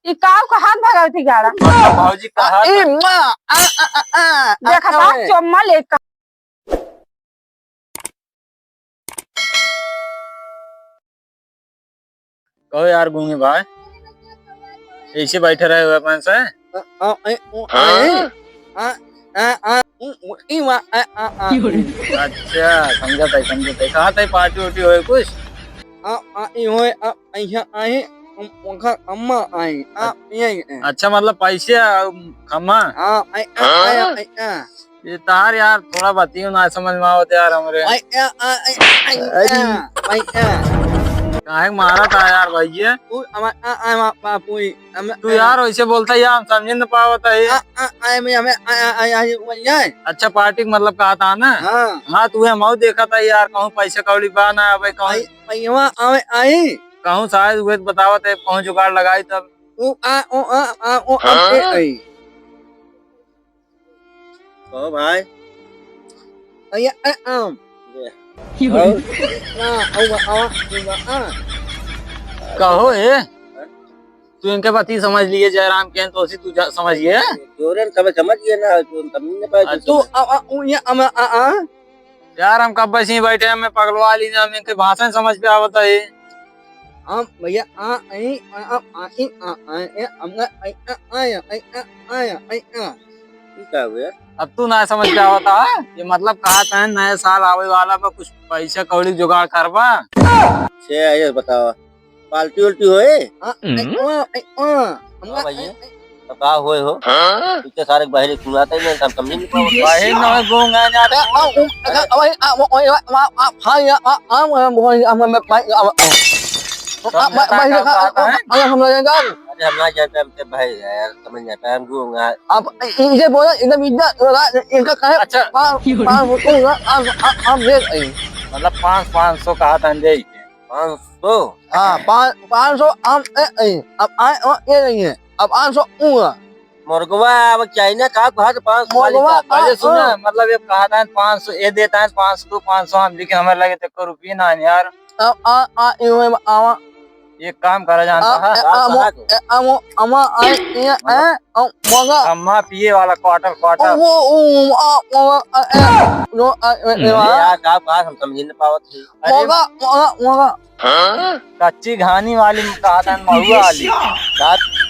ई काव का हाथ भगाव थी गाड़ा भाजी कहा देखा था चम्मा लेकर कहो यार गूंगे भाई ऐसे बैठे रहे हुए अपन से अच्छा समझा था कहा था पार्टी उर्टी होए कुछ अच्छा मतलब पैसे खम्मा ये तार यार थोड़ा बताइयो ना समझ में आवत यार हमरे काहे मारा था यार भैया तू यार वैसे बोलता यार हम समझ न पावत है अच्छा पार्टी मतलब कहा था ना हाँ तू मऊ देखा था यार कहूँ पैसे कौड़ी बा ना अब कहूँ शायद वे बतावत है कहूँ जुगाड़ लगाई तब ओ भाई कहो ए तू इनके पति समझ लिए जयराम के तो तू समझिए समझिए ना तू यार हम कब बस बैठे हमें पगलवा ली हम इनके भाषण समझ पे आवत है भैया अब तू ना समझ पे आवता ये मतलब कहा था नए साल आवे वाला पर कुछ पैसा कौड़ी जुगाड़ करवा बताओ पार्टी उल्टी होए भैया होए हो पीछे सारे बहरे सुनाते ही हम समझ नहीं पाए बहन न गूंगा अरे हम ना जानते हमसे भाई यार समझ नहीं पाए हम गूंगा अब इसे बोला एकदम इनका कहे अच्छा हम दे मतलब 500 कहा था दे 500 हाँ 500 हम अब आए ये नहीं है अब 500 मुर्गवा अब चाइना का कहा 500 अरे सुना मतलब ये कहा था 500 ये देता है 500 500 हम लेकिन हमें लगे तो रुपये ना यार अब एक काम करा जानता है अम्मा पिए वाला क्वार्टर हम समझ नहीं पावत कच्ची घानी वाली कहा था महुआ वाली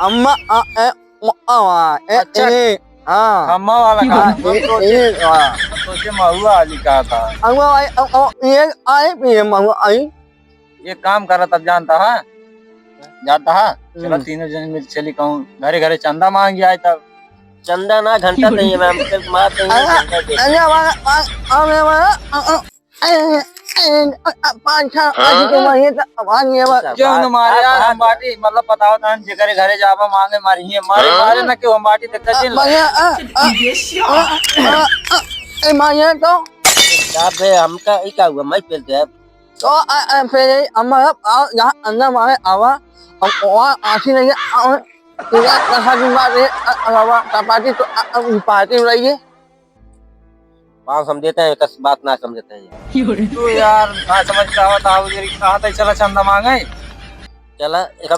अम्मा अच्छा अम्मा वाला कहा सोचे महुआ वाली कहा था ये काम करा तब जानता है चलो तीनों जन मिल चली कहूँ घरे घरे चंदा मांग आए तब चंदा ना घंटा नहीं मैम क्यों न मारे यार हम बाटी मतलब बताओ था घरे घरे जावा मांगे मारी मारे न क्यों हम बाटी तक तो हमका क्या हुआ मैं पेलते है तो फिर अम्मा यहाँ अंदर मारे आवा और वहाँ आसी नहीं है पार्टी तो पार्टी में रहिए 5 हम देते हैं कस बात ना समझते हैं तो यार ना समझ का था कहा था चला चंदा मांगे चला एक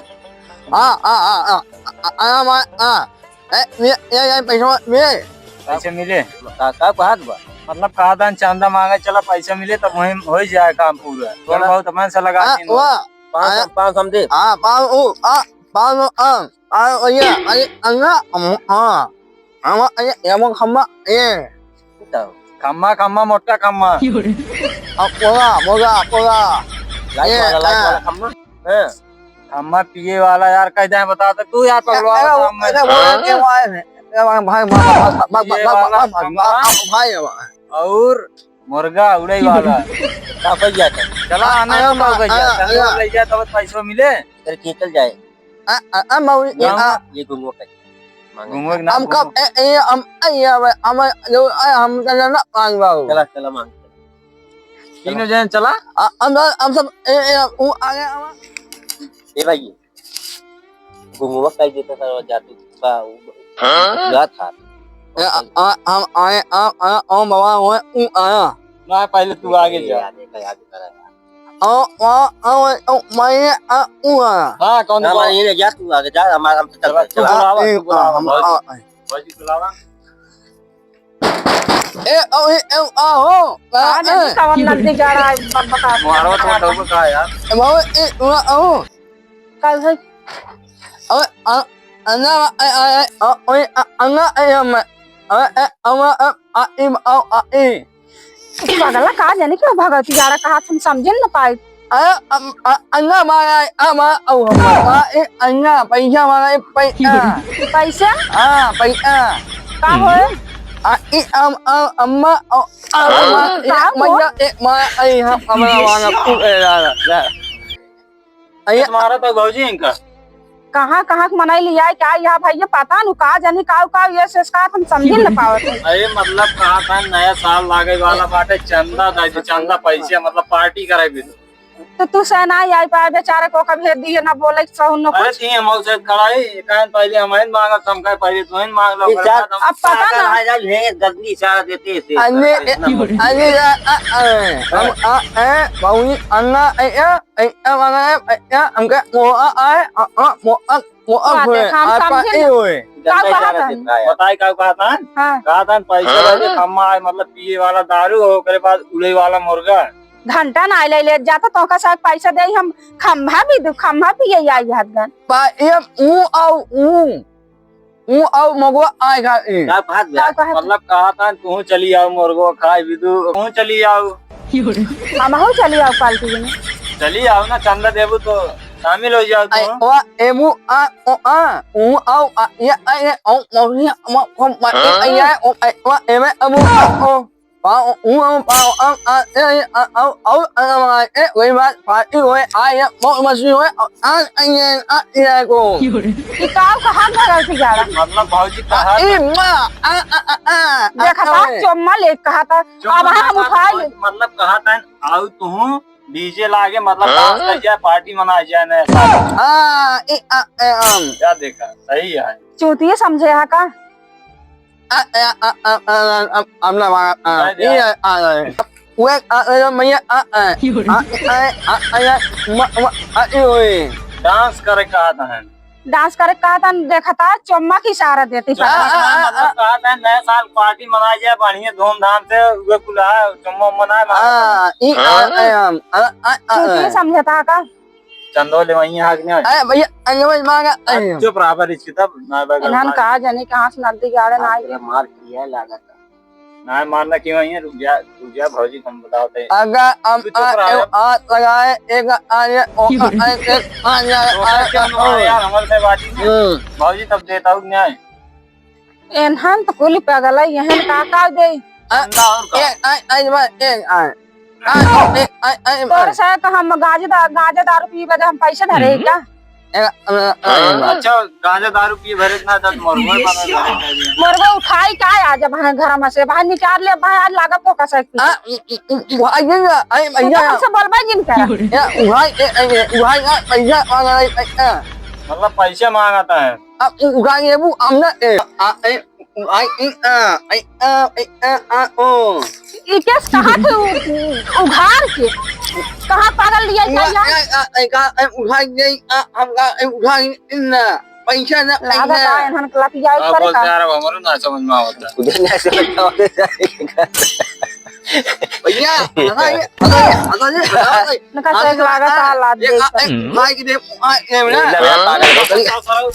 पैसे मिले का हाथ बा मतलब कहा था चंदा मांगे चला पैसा मिले तब वही हो जाए काम पूरा थोड़ा बहुत मन से लगा 5 हम दे खम्मा खम्मा मोटा खम्मा खम्मा पिए वाला यार कह जाए बता दे तू यार और मुर्गा उड़े वाला चला आना ले जाए तब पैसों मिले फिर खींचल जाए ये घूंगो हम कब चला चला मांग तीनों जन चला हम सब आगे ए भाई घूंगो कह देता सर जातू का था हम आए आप आया और बाबा हुए आया ना पहले तू आगे जा। आगे करा मैं आया हाँ कौन ना सा? ये ले जा तू आगे जा हमारा हम चल तू बुलावा, तू बुलावा, हम भौजी बुलावा। आओ कहाँ जाने कौन नदी गाड़ा बता मारो तो डोबो का यार। बाबा आओ कल से अन्ना हम पगला कहाँ जाने क्यों भगवती गाड़ा कहा तुम समझ न पाए अन्ना मारा अन्ना पैसा मारा पैसा पैसे पैसा का होए अम्मा तुम्हारा तो भौजी इनका कहाँ कहाँ मनाई लिया क्या यहाँ भैया पता नु कहा जाने का ये संस्कार हम समझ न पावत अरे मतलब कहा था नया साल लागे वाला बाटे चंदा दे चंदा पैसे मतलब पार्टी करे भी। तो तू सेना आई पाए बेचारे को कभी दिए ना बोले सहु न अरे कुछ ती हम से खड़ाई कान पहले हमें मांगा कम का पहले तो इन मांग लो। अब पता ना है गंदी इशारा देते थे बताए का कहा था हाँ कहा था पैसे वाले खम्मा आए मतलब पिए वाला दारू ओकरे बाद उड़े वाला मुर्गा। घंटा ना ले जाता तो का साथ पैसा दे हम खम्भा भी दो खम्भा भी यही आई हाथ गन मगवा आएगा मतलब कहा था तू चली आओ मुर्गो खाए विदु तू चली आओ हम हो चली आओ पार्टी में चली आओ ना चंदा देबू तो शामिल हो जाओ तुम। एमू इकाव कहाँ भगवती गाड़ा मतलब भौजी कहा देखा था चोम्मा ले कहा था अब हम उठा ले मतलब कहा था आओ तू डीजे लागे मतलब डांस कर जाए पार्टी मना जाए नया साल। क्या देखा सही है चूतिए समझे है का डांस करे कहा था डांस करे कहा था देखा था चोम्मा की इशारा देती मतलब कहा था नया साल पार्टी मनाई जाए बढ़िया धूमधाम से वे कुला चुम्मा मनाए चूतिए समझे था का चंदो ले वही आग नहीं चुप रहा पर इसकी तब इन्हन कहा जाने कहाँ से नदी गाड़े ना आई मार किया लागत ना मारना क्यों है रुक जा भौजी तुम बताओ तो लगाए एक यार हमारे से बात भौजी तब देता हूँ न्याय इन्हन तो कुल पगला यहन का दे चंदा और तोर से तो हम गांजा दारू पी बजे हम पैसे धरे क्या अच्छा गांजा दारू पिए भरे ना दस मुर्गा उठाई का आ जब घर में से बाहर निकाल ले बाहर लागत तो का सकती से बोलबा जिन कर मतलब पैसे मांगता है इकेस कहाँ थे उघार के कहाँ पागल लिया पैसा ना लागत है इन्हन क्लब जाए अब बोलते यार अब हमारे ना समझ में आता उधर ना से भैया नका से लागत है लाद दे भाई की दे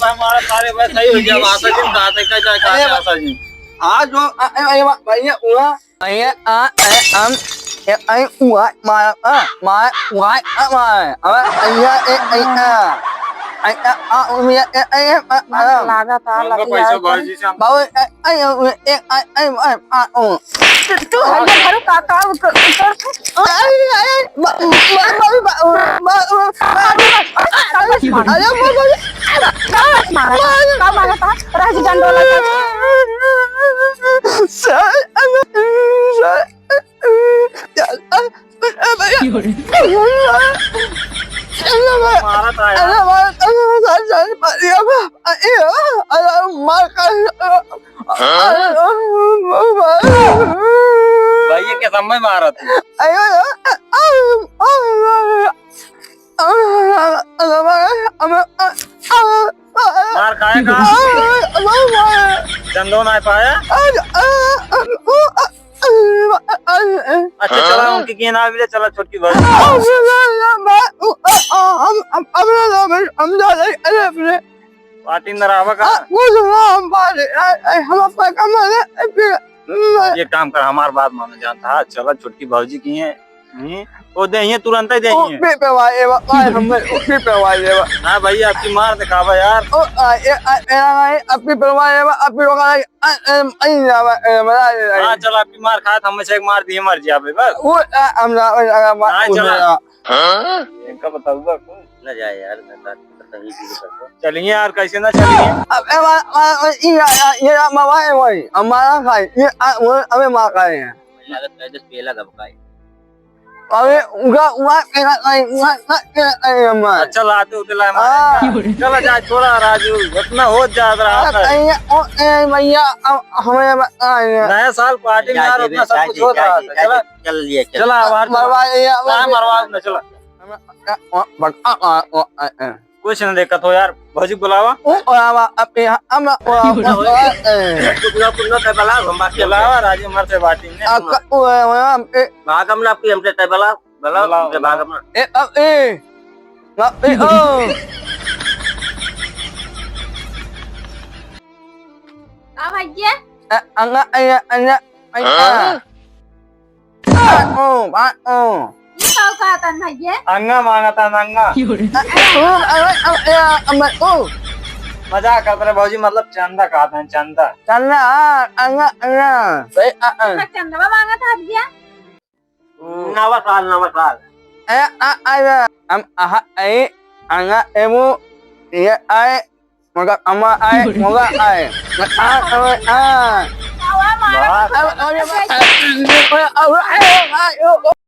हमारा सारे भाई सही हो गया आशा जी दाते का जा आशा जी आज जो भैया हुआ भैया हम ai uai mai mai uai mai ai लागत है उनका पैसा बाजी से हम bảo ai तू हल्ले भरो काका मारा था यार समय मारा तू मार खाएगा चंदो ना पाया अच्छा चला उनकी की ना भी चला छोटकी भाई पार्टी नरावा का ये काम कर हमार बात मानो जानता है चला छोटकी भाजी की है वो दे तुरंत ही दे ना भैया आपकी मार दिखावा यार हाँ चल आपकी मार खाया था हमें एक मार दिए मर जा बस इनका बताऊंगा न जाए यार चलिए यार कैसे ना चलिए पेला दबकाई चल आते होते चला जाए छोड़ा राजू इतना हो जाता रहा नया साल पार्टी में यार उतना सब कुछ हो रहा था चला मरवा न चला कुछ न देखा तो यार भौजी बुलावा बुलावा राजू मर से बाटी में भागम ना आपकी हमसे तबला भागम ना भैया भैया अंगा मांगा था अंगा मजाक कर रहे भौजी मतलब चंदा कहा था चंदा चंदवा मांगा था भैया नवा साल मांगा